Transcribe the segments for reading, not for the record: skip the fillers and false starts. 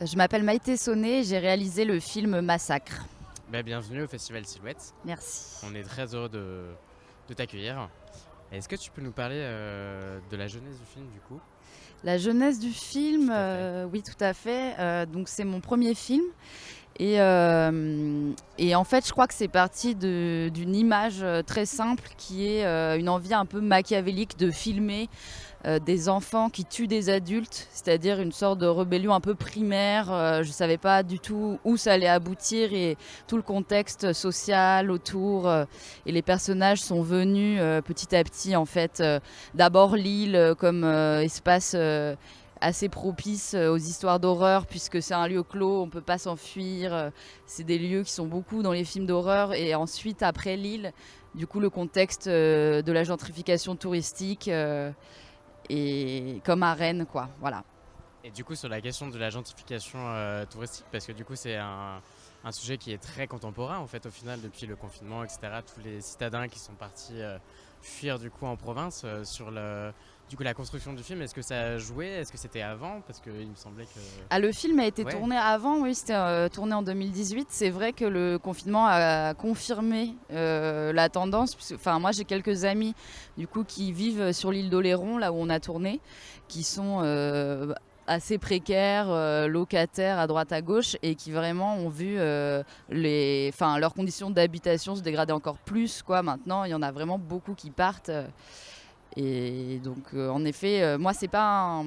Je m'appelle Maïté Sonné, j'ai réalisé le film Massacre. Bienvenue au Festival Silhouette. Merci. On est très heureux de t'accueillir. Est-ce que tu peux nous parler de la jeunesse du film du coup? La jeunesse du film, Tout à fait. oui tout à fait. Donc c'est mon premier film. Et en fait, je crois que c'est parti d'une image très simple qui est une envie un peu machiavélique de filmer des enfants qui tuent des adultes, c'est-à-dire une sorte de rébellion un peu primaire. Je ne savais pas du tout où ça allait aboutir et tout le contexte social autour. Et les personnages sont venus petit à petit, en fait. D'abord Lille comme espace assez propice aux histoires d'horreur, puisque c'est un lieu clos, on ne peut pas s'enfuir. C'est des lieux qui sont beaucoup dans les films d'horreur. Et ensuite, après Lille, du coup, le contexte de la gentrification touristique et comme à Rennes, quoi. Voilà. Et du coup sur la question de la gentrification touristique, parce que du coup c'est un sujet qui est très contemporain en fait au final depuis le confinement, etc. Tous les citadins qui sont partis fuir du coup en province du coup la construction du film, est-ce que ça a joué? Est-ce que c'était avant? Parce qu'il me semblait que... Ah, le film a été Ouais, tourné avant, oui, c'était tourné en 2018. C'est vrai que le confinement a confirmé la tendance. Enfin, moi, j'ai quelques amis du coup qui vivent sur l'île d'Oléron, là où on a tourné, qui sont assez précaires, locataires à droite à gauche, et qui vraiment ont vu leurs conditions d'habitation se dégrader encore plus, quoi. Maintenant, il y en a vraiment beaucoup qui partent. Et donc, en effet, moi, c'est pas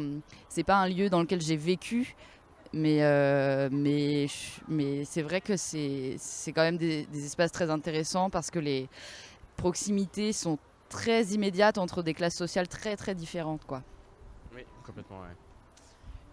un lieu dans lequel j'ai vécu, mais c'est vrai que c'est quand même des espaces très intéressants parce que les proximités sont très immédiates entre des classes sociales très très différentes, quoi. oui, complètement, ouais.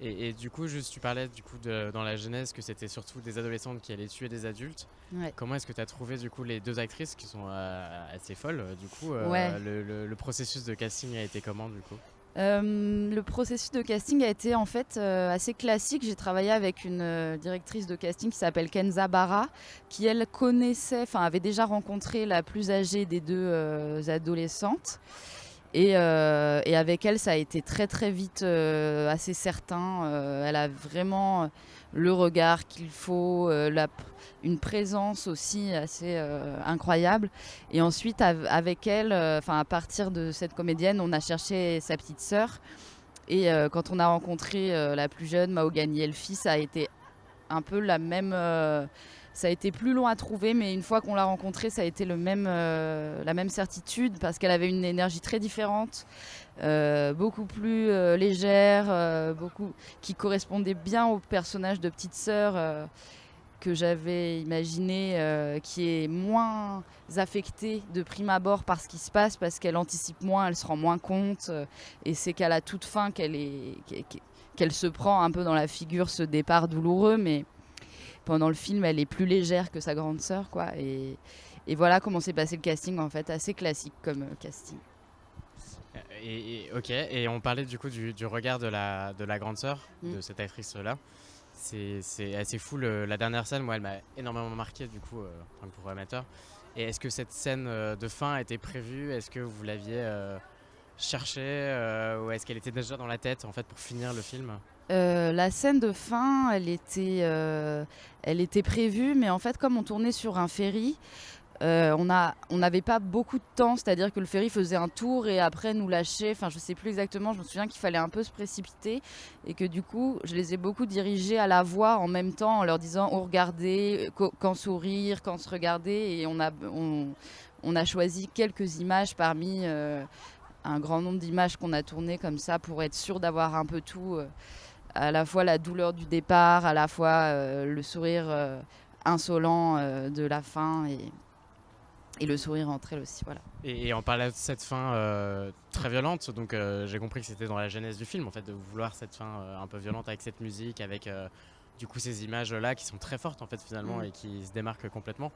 Et du coup, juste tu parlais du coup dans la jeunesse que c'était surtout des adolescentes qui allaient tuer des adultes. Ouais. Comment est-ce que tu as trouvé du coup les deux actrices qui sont assez folles du coup Ouais. le processus de casting a été comment du coup? Le processus de casting a été en fait assez classique. J'ai travaillé avec une directrice de casting qui s'appelle Kenza Barra, qui elle connaissait, enfin avait déjà rencontré la plus âgée des deux adolescentes. Et avec elle, ça a été très très vite assez certain. Elle a vraiment le regard qu'il faut, une présence aussi assez incroyable. Et ensuite, avec elle, à partir de cette comédienne, on a cherché sa petite sœur. Et quand on a rencontré la plus jeune, Mahogany Elfi, ça a été un peu la même. Ça a été plus long à trouver, mais une fois qu'on l'a rencontrée, ça a été la même certitude parce qu'elle avait une énergie très différente, beaucoup plus légère, qui correspondait bien au personnage de petite sœur que j'avais imaginé, qui est moins affectée de prime abord par ce qui se passe parce qu'elle anticipe moins, elle se rend moins compte, et c'est qu'à la toute fin qu'elle se prend un peu dans la figure ce départ douloureux, mais pendant le film, elle est plus légère que sa grande sœur, quoi. Et voilà comment s'est passé le casting, en fait, assez classique comme casting. Ok, et on parlait du coup du regard de la grande sœur de cette actrice là. C'est assez fou. La dernière scène, moi, elle m'a énormément marqué du coup pour amateur. Et est-ce que cette scène de fin était prévue? Est-ce que vous l'aviez cherchée ou est-ce qu'elle était déjà dans la tête en fait pour finir le film? La scène de fin, elle était prévue, mais en fait, comme on tournait sur un ferry, on n'avait pas beaucoup de temps, c'est-à-dire que le ferry faisait un tour et après nous lâchait. Enfin, je sais plus exactement. Je me souviens qu'il fallait un peu se précipiter et que du coup, je les ai beaucoup dirigés à la voix en même temps, en leur disant où regarder, quand sourire, quand se regarder. Et on a choisi quelques images parmi un grand nombre d'images qu'on a tournées comme ça pour être sûr d'avoir un peu tout. À la fois la douleur du départ, à la fois le sourire insolent de la fin et le sourire entre elles aussi, voilà. Et en parlant de cette fin très violente, donc j'ai compris que c'était dans la genèse du film en fait de vouloir cette fin un peu violente avec cette musique, avec du coup ces images là qui sont très fortes en fait finalement et qui se démarquent complètement.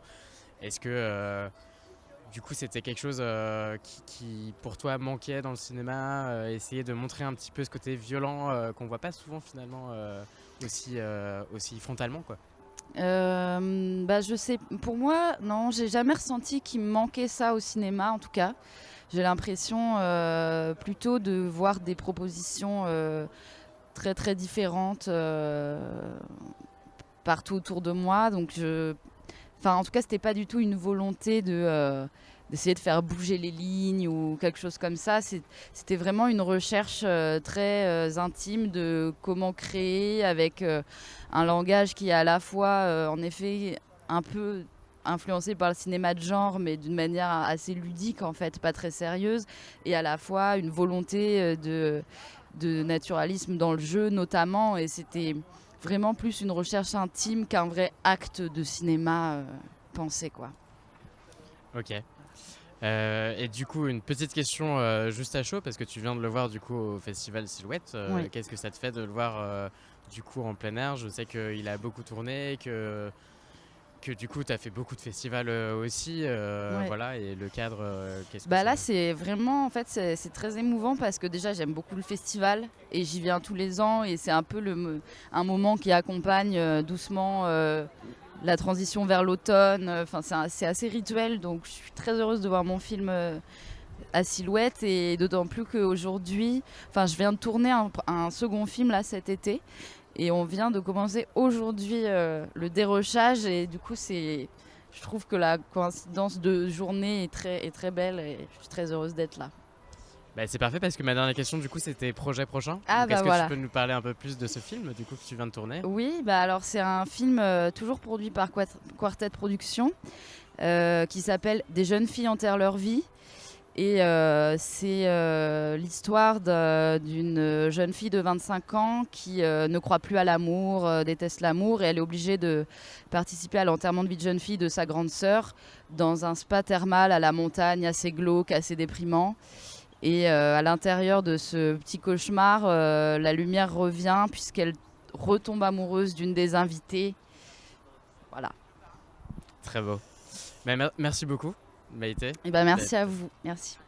Est-ce que du coup c'était quelque chose qui pour toi manquait dans le cinéma, essayer de montrer un petit peu ce côté violent qu'on voit pas souvent finalement aussi frontalement quoi? Je sais, pour moi, non, j'ai jamais ressenti qu'il me manquait ça au cinéma, en tout cas. J'ai l'impression plutôt de voir des propositions très très différentes partout autour de moi. Donc enfin, en tout cas, c'était pas du tout une volonté d'essayer de faire bouger les lignes ou quelque chose comme ça. C'était vraiment une recherche très intime de comment créer avec un langage qui est à la fois, en effet, un peu influencé par le cinéma de genre, mais d'une manière assez ludique, en fait, pas très sérieuse, et à la fois une volonté de naturalisme dans le jeu, notamment. Et c'était vraiment plus une recherche intime qu'un vrai acte de cinéma pensé, quoi. Ok. Et du coup, une petite question juste à chaud, parce que tu viens de le voir du coup au festival Silhouette. Oui. Qu'est-ce que ça te fait de le voir du coup en plein air? Je sais qu'il a beaucoup tourné, que du coup tu as fait beaucoup de festivals aussi. Ouais. Voilà, et le cadre, qu'est-ce que Bah ça... là, c'est vraiment, en fait, c'est très émouvant parce que déjà, j'aime beaucoup le festival et j'y viens tous les ans et c'est un peu un moment qui accompagne doucement la transition vers l'automne. Enfin, c'est assez rituel, donc je suis très heureuse de voir mon film à Silhouette, et d'autant plus qu'aujourd'hui, enfin, je viens de tourner un second film là cet été et on vient de commencer aujourd'hui le dérochage, et du coup, je trouve que la coïncidence de journée est très belle et je suis très heureuse d'être là. Bah, c'est parfait, parce que ma dernière question du coup c'était projet prochain. Ah Donc bah est-ce que tu voilà. peux nous parler un peu plus de ce film du coup que tu viens de tourner? Oui, bah alors c'est un film toujours produit par Quartet Productions qui s'appelle Des jeunes filles enterrent leur vie. Et c'est l'histoire d'une jeune fille de 25 ans qui ne croit plus à l'amour, déteste l'amour, et elle est obligée de participer à l'enterrement de vie de jeune fille de sa grande sœur dans un spa thermal à la montagne, assez glauque, assez déprimant. Et à l'intérieur de ce petit cauchemar, la lumière revient puisqu'elle retombe amoureuse d'une des invitées. Voilà. Très beau. Bah, merci beaucoup, Maïté. Et ben merci d'être- à vous. Merci.